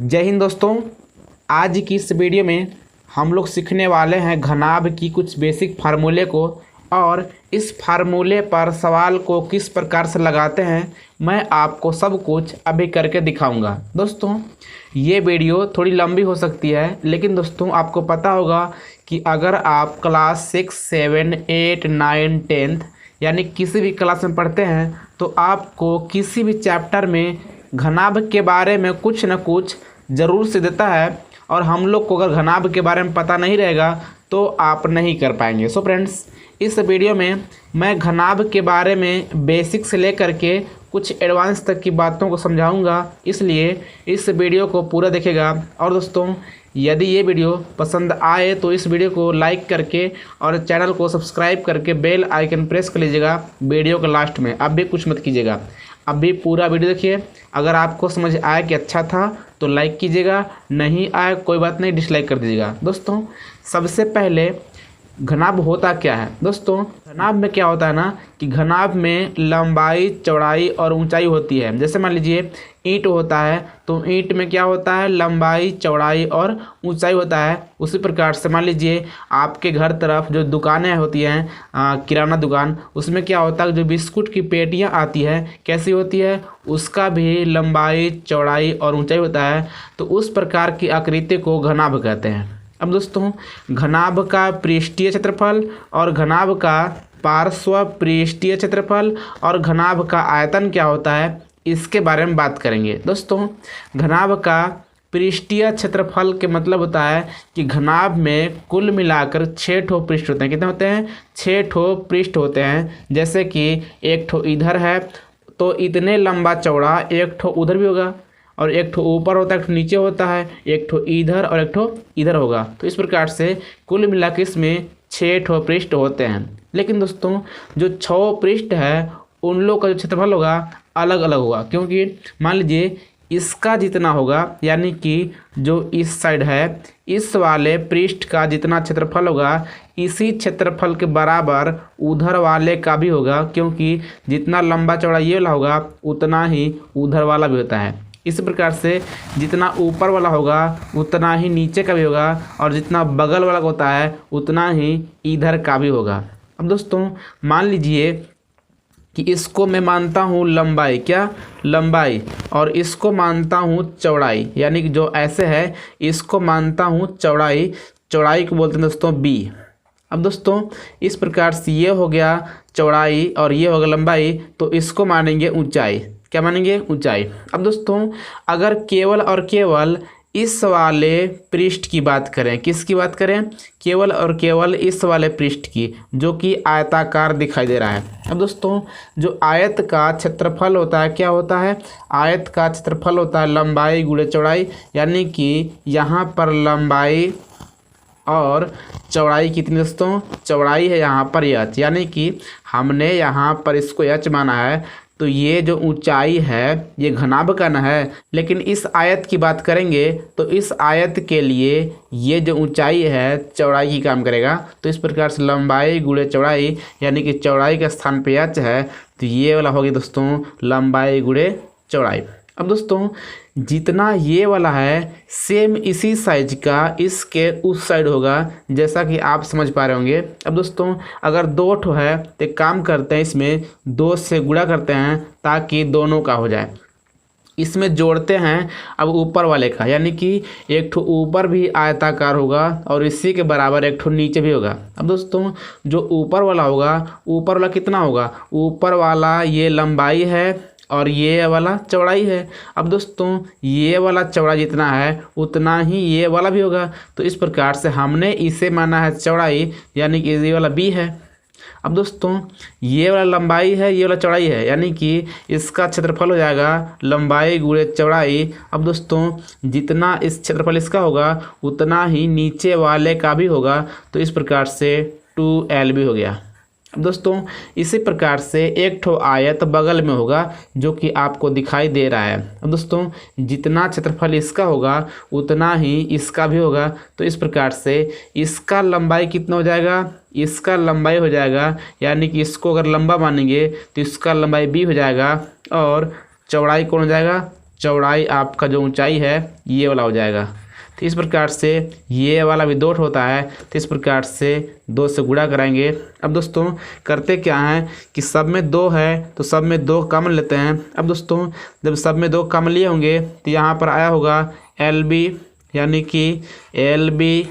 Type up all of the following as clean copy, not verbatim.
जय हिंद दोस्तों। आज की इस वीडियो में हम लोग सीखने वाले हैं घनाभ की कुछ बेसिक फार्मूले को, और इस फार्मूले पर सवाल को किस प्रकार से लगाते हैं मैं आपको सब कुछ अभी करके दिखाऊंगा। दोस्तों ये वीडियो थोड़ी लंबी हो सकती है, लेकिन दोस्तों आपको पता होगा कि अगर आप क्लास 6, 7, 8, 9, 10 यानी किसी भी क्लास में पढ़ते हैं तो आपको किसी भी चैप्टर में घनाभ के बारे में कुछ न कुछ ज़रूर से देता है, और हम लोग को अगर घनाभ के बारे में पता नहीं रहेगा तो आप नहीं कर पाएंगे। सो फ्रेंड्स, इस वीडियो में मैं घनाभ के बारे में बेसिक से लेकर के कुछ एडवांस तक की बातों को समझाऊंगा, इसलिए इस वीडियो को पूरा देखेगा। और दोस्तों यदि ये वीडियो पसंद आए तो इस वीडियो को लाइक करके और चैनल को सब्सक्राइब करके बेल आइकन प्रेस कर लीजिएगा वीडियो के लास्ट में। अब भी कुछ मत कीजिएगा, अभी पूरा वीडियो देखिए। अगर आपको समझ आया कि अच्छा था तो लाइक कीजिएगा, नहीं आया कोई बात नहीं, डिसलाइक कर दीजिएगा। दोस्तों सबसे पहले घनाभ होता क्या है। दोस्तों घनाभ में क्या होता है ना कि घनाभ में लंबाई, चौड़ाई और ऊंचाई होती है। जैसे मान लीजिए ईंट होता है तो ईंट में क्या होता है, लंबाई, चौड़ाई और ऊंचाई होता है। उसी प्रकार से मान लीजिए आपके घर तरफ जो दुकानें होती हैं, किराना दुकान, उसमें क्या होता है, जो बिस्कुट की पेटियां आती है कैसी होती है, उसका भी लंबाई, चौड़ाई और ऊंचाई होता है। तो उस प्रकार की आकृति को घनाभ कहते हैं। अब दोस्तों घनाभ का पृष्ठीय क्षेत्रफल और घनाभ का पार्श्व पृष्ठीय क्षेत्रफल और घनाभ का आयतन क्या होता है इसके बारे में बात करेंगे। दोस्तों घनाभ का पृष्ठीय क्षेत्रफल के मतलब होता है कि घनाभ में कुल मिलाकर 6 ठो पृष्ठ होते हैं। कितने होते हैं? 6 ठो पृष्ठ होते हैं। जैसे कि एक ठो इधर है तो इतने लंबा चौड़ा एक ठो उधर भी होगा, और एक ठो ऊपर होता है, एक ठो नीचे होता है, एक ठो इधर और एक ठो इधर होगा। तो इस प्रकार से कुल मिलाकर इसमें 6 ठो पृष्ठ होते हैं। लेकिन दोस्तों जो 6 पृष्ठ है उन लोग का जो क्षेत्रफल होगा अलग अलग होगा, क्योंकि मान लीजिए इसका जितना होगा, यानी कि जो इस साइड है इस वाले पृष्ठ का जितना क्षेत्रफल होगा इसी क्षेत्रफल के बराबर उधर वाले का भी होगा, क्योंकि जितना लंबा चौड़ा ये वाला होगा उतना ही उधर वाला भी होता है। इस प्रकार से जितना ऊपर वाला होगा उतना ही नीचे का भी होगा, और जितना बगल वाला होता है उतना ही इधर का भी होगा। अब दोस्तों मान लीजिए कि इसको मैं मानता हूँ लंबाई, क्या लंबाई, और इसको मानता हूँ चौड़ाई, यानी कि जो ऐसे है इसको मानता हूँ चौड़ाई। चौड़ाई को बोलते हैं दोस्तों बी। अब दोस्तों इस प्रकार से ये हो गया चौड़ाई और ये हो गया लंबाई, तो इसको मानेंगे ऊंचाई। क्या मानेंगे? ऊंचाई। अब दोस्तों अगर केवल और केवल इस वाले पृष्ठ की बात करें, किसकी बात करें? केवल और केवल इस वाले पृष्ठ की, जो कि आयताकार दिखाई दे रहा है। अब दोस्तों जो आयत का क्षेत्रफल होता है क्या होता है? आयत का क्षेत्रफल होता है लंबाई गुणे चौड़ाई, यानी कि यहाँ पर लंबाई और चौड़ाई कितनी दोस्तों? चौड़ाई है यहाँ पर h, यानी कि हमने यहाँ पर इसको h माना है, तो ये जो ऊंचाई है ये घनाभ का न है। लेकिन इस आयत की बात करेंगे तो इस आयत के लिए ये जो ऊंचाई है चौड़ाई की काम करेगा। तो इस प्रकार से लंबाई गुणे चौड़ाई, यानी कि चौड़ाई के स्थान पे h है, तो ये वाला होगी दोस्तों लंबाई गुणे चौड़ाई। अब दोस्तों जितना ये वाला है सेम इसी साइज का इसके उस साइड होगा, जैसा कि आप समझ पा रहे होंगे। अब दोस्तों अगर 2 ठो है तो एक काम करते हैं, इसमें 2 से गुणा करते हैं ताकि दोनों का हो जाए। इसमें जोड़ते हैं अब ऊपर वाले का, यानी कि एक ठो ऊपर भी आयताकार होगा और इसी के बराबर एक ठो नीचे भी होगा। अब दोस्तों जो ऊपर वाला होगा, ऊपर वाला कितना होगा? ऊपर वाला ये लंबाई है और ये वाला चौड़ाई है। अब दोस्तों ये वाला चौड़ा जितना है उतना ही ये वाला भी होगा। तो इस प्रकार से हमने इसे माना है चौड़ाई, यानी कि ये वाला बी है। अब दोस्तों ये वाला लंबाई है, ये वाला चौड़ाई है, यानी कि इसका क्षेत्रफल हो जाएगा लंबाई गुणे चौड़ाई। अब दोस्तों जितना इस क्षेत्रफल इसका होगा उतना ही नीचे वाले का भी होगा। तो इस प्रकार से 2l भी हो गया। अब दोस्तों इसी प्रकार से एक ठो आयत बगल में होगा जो कि आपको दिखाई दे रहा है। अब दोस्तों जितना क्षेत्रफल इसका होगा उतना ही इसका भी होगा। तो इस प्रकार से इसका लंबाई कितना हो जाएगा? इसका लंबाई हो जाएगा, यानी कि इसको अगर लंबा मानेंगे तो इसका लंबाई b हो जाएगा, और चौड़ाई कौन हो जाएगा? चौड़ाई आपका जो ऊंचाई है ये वाला हो जाएगा। तो इस प्रकार से ये वाला भी 2 होता है, तो इस प्रकार से 2 से गुणा कराएंगे। अब दोस्तों करते क्या हैं कि सब में 2 है तो सब में 2 कम लेते हैं। अब दोस्तों जब सब में 2 कम लिए होंगे तो यहाँ पर आया होगा LB, यानी कि LB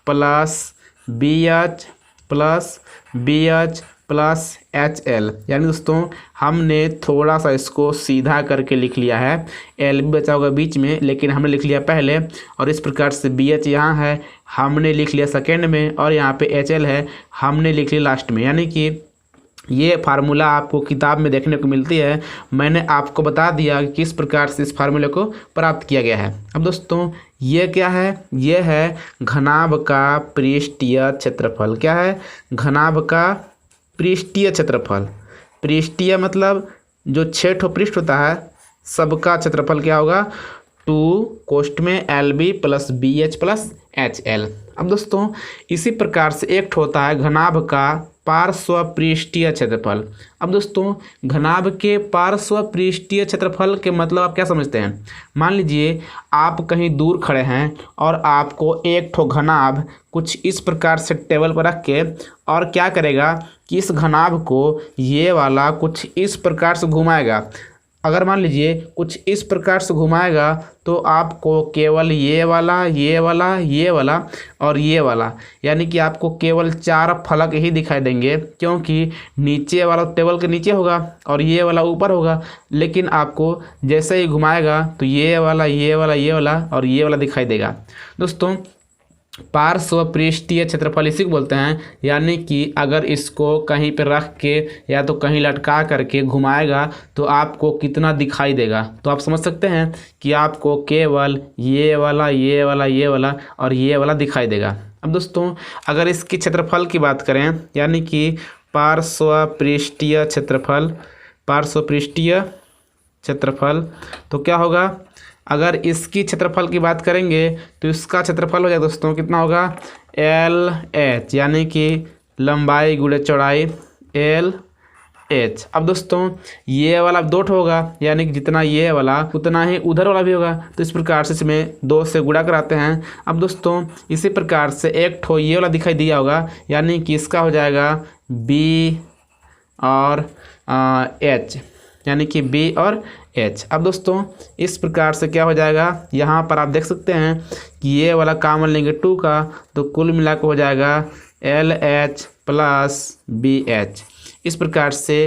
plus BH plus BH plus HL, यानी दोस्तों हमने थोड़ा सा इसको सीधा करके लिख लिया है। LB बचा होगा बीच में, लेकिन हमने लिख लिया पहले, और इस प्रकार से BH यहाँ है हमने लिख लिया सेकेंड में, और यहाँ पे HL है हमने लिख लिया लास्ट में। यानी कि ये फार्मूला आपको किताब में देखने को मिलती है। मैंने आपको बता दिया कि किस प्रकार से इस फार्मूले को प्राप्त किया गया है। अब दोस्तों ये क्या है, ये है घनाभ का पृष्ठीय क्षेत्रफल। क्या है? घनाभ का पृष्ठीय क्षेत्रफल। पृष्ठीय मतलब जो 6 पृष्ठ होता है सबका क्षेत्रफल क्या होगा, 2 कोष्ठ में LB plus BH plus HL। अब दोस्तों इसी प्रकार से एक होता है घनाभ का पार्श्व पृष्ठीय क्षेत्रफल। अब दोस्तों घनाभ के पार्श्व पृष्ठीय क्षेत्रफल के मतलब आप क्या समझते हैं? मान लीजिए आप कहीं दूर खड़े हैं और आपको एक ठो घनाभ कुछ इस प्रकार से टेबल पर रख के, और क्या करेगा कि इस घनाभ को ये वाला कुछ इस प्रकार से घुमाएगा। अगर मान लीजिए कुछ इस प्रकार से घुमाएगा तो आपको केवल ये वाला, ये वाला, ये वाला और ये वाला, यानी कि आपको केवल 4 फलक ही दिखाई देंगे, क्योंकि नीचे वाला टेबल के नीचे होगा और ये वाला ऊपर होगा। लेकिन आपको जैसे ही घुमाएगा तो ये वाला, ये वाला, ये वाला और ये वाला दिखाई देगा। दोस्तों पार्श्व पृष्ठीय क्षेत्रफल इसी को बोलते हैं। यानी कि अगर इसको कहीं पर रख के या तो कहीं लटका करके घुमाएगा तो आपको कितना दिखाई देगा, तो आप समझ सकते हैं कि आपको केवल ये वाला, ये वाला, ये वाला और ये वाला दिखाई देगा। अब दोस्तों अगर इसकी क्षेत्रफल की बात करें, यानी कि पार्श्व पृष्ठीय क्षेत्रफल, पार्श्व पृष्ठीय क्षेत्रफल, तो क्या होगा, अगर इसकी क्षेत्रफल की बात करेंगे तो इसका क्षेत्रफल हो जाएगा दोस्तों कितना होगा, LH, यानी कि लंबाई गुणे चौड़ाई LH। अब दोस्तों ये वाला 2 होगा, यानी कि जितना ये वाला उतना ही उधर वाला भी होगा, तो इस प्रकार से इसमें 2 से गुणा कराते हैं। अब दोस्तों इसी प्रकार से एक ठो ये वाला दिखाई दिया होगा, यानी कि इसका हो जाएगा B और H, यानी कि B और H। अब दोस्तों इस प्रकार से क्या हो जाएगा, यहाँ पर आप देख सकते हैं कि ये वाला कॉमन लेंगे 2 का, तो कुल मिला के हो जाएगा LH प्लस BH। इस प्रकार से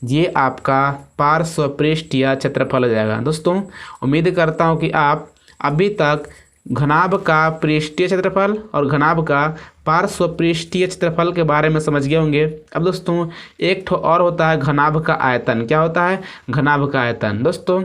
ये आपका पार्श्व पृष्ठीय क्षेत्रफल हो जाएगा। दोस्तों उम्मीद करता हूँ कि आप अभी तक घनाभ का पृष्ठीय क्षेत्रफल और घनाभ का पार्श्व पृष्ठीय क्षेत्रफल के बारे में समझ गए होंगे। अब दोस्तों एक ठो और होता है घनाभ का आयतन। क्या होता है? घनाभ का आयतन। दोस्तों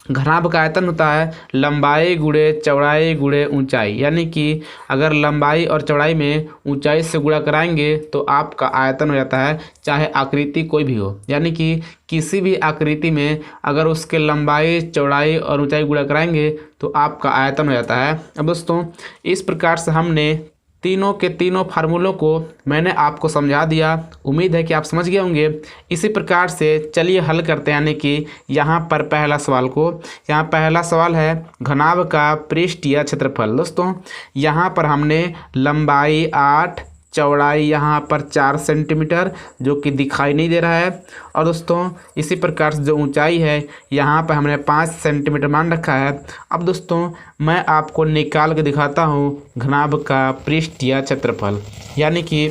घनाभ का आयतन होता है लंबाई गुणे चौड़ाई गुणे ऊंचाई, यानी कि अगर लंबाई और चौड़ाई में ऊंचाई से गुणा कराएंगे तो आपका आयतन हो जाता है, चाहे आकृति कोई भी हो। यानी कि किसी भी आकृति में अगर उसके लंबाई चौड़ाई और ऊंचाई गुणा कराएंगे तो आपका आयतन हो जाता है। अब दोस्तों इस प्रकार से हमने तीनों के तीनों फार्मूलों को मैंने आपको समझा दिया। उम्मीद है कि आप समझ गए होंगे। इसी प्रकार से चलिए हल करते हैं, यानी कि यहाँ पर पहला सवाल को, यहाँ पहला सवाल है घनाभ का पृष्ठीय क्षेत्रफल। दोस्तों यहाँ पर हमने लंबाई 8, चौड़ाई यहाँ पर 4 सेंटीमीटर जो कि दिखाई नहीं दे रहा है, और दोस्तों इसी प्रकार से जो ऊंचाई है यहाँ पर हमने 5 सेंटीमीटर मान रखा है। अब दोस्तों मैं आपको निकाल के दिखाता हूँ घनाभ का पृष्ठीय क्षेत्रफल। यानी कि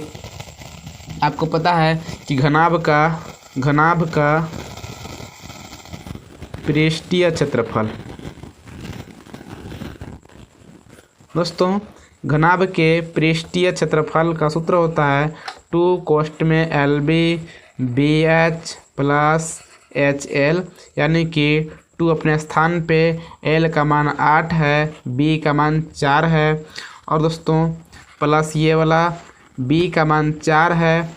आपको पता है कि घनाभ का पृष्ठीय क्षेत्रफल, दोस्तों घनाभ के पृष्ठीय क्षेत्रफल का सूत्र होता है 2 कोष्ठ में LB BH प्लस HL, यानी कि 2 अपने स्थान पे, L का मान 8 है, B का मान 4 है, और दोस्तों प्लस ये वाला B का मान 4 है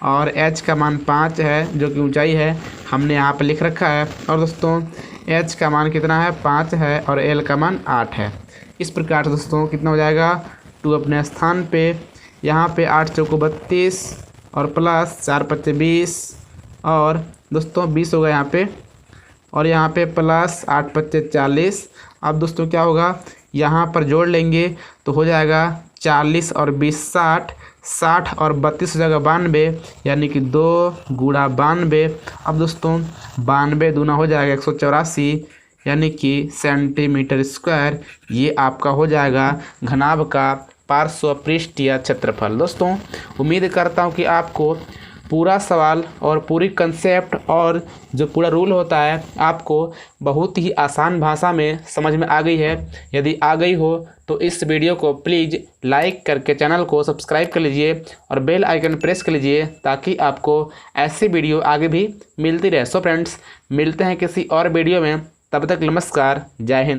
और H का मान 5 है जो कि ऊंचाई है, हमने यहाँ पे लिख रखा है। और दोस्तों H का मान कितना है, 5 है, और L का मान 8 है। इस प्रकार से दोस्तों कितना हो जाएगा, 2 अपने स्थान पे, यहाँ पे 8 चौको 32 और प्लस 4 पच्चे 20, और दोस्तों 20 होगा यहाँ पे, और यहाँ पे प्लस 8 पत्ते 40। अब दोस्तों क्या होगा, यहाँ पर जोड़ लेंगे तो हो जाएगा 40 और 20 60, 60 और 32 हो जाएगा 92, यानी कि 2 गुणा 92। अब दोस्तों 92 दूना हो जाएगा 184, यानी कि सेंटीमीटर स्क्वायर। ये आपका हो जाएगा घनाभ का पार्श्व पृष्ठीय क्षेत्रफल। दोस्तों उम्मीद करता हूँ कि आपको पूरा सवाल और पूरी कंसेप्ट और जो पूरा रूल होता है आपको बहुत ही आसान भाषा में समझ में आ गई है। यदि आ गई हो तो इस वीडियो को प्लीज़ लाइक करके चैनल को सब्सक्राइब कर लीजिए और बेल आइकन प्रेस कर लीजिए, ताकि आपको ऐसी वीडियो आगे भी मिलती रहे। सो फ्रेंड्स, मिलते हैं किसी और वीडियो में, तब तक नमस्कार, जय हिंद।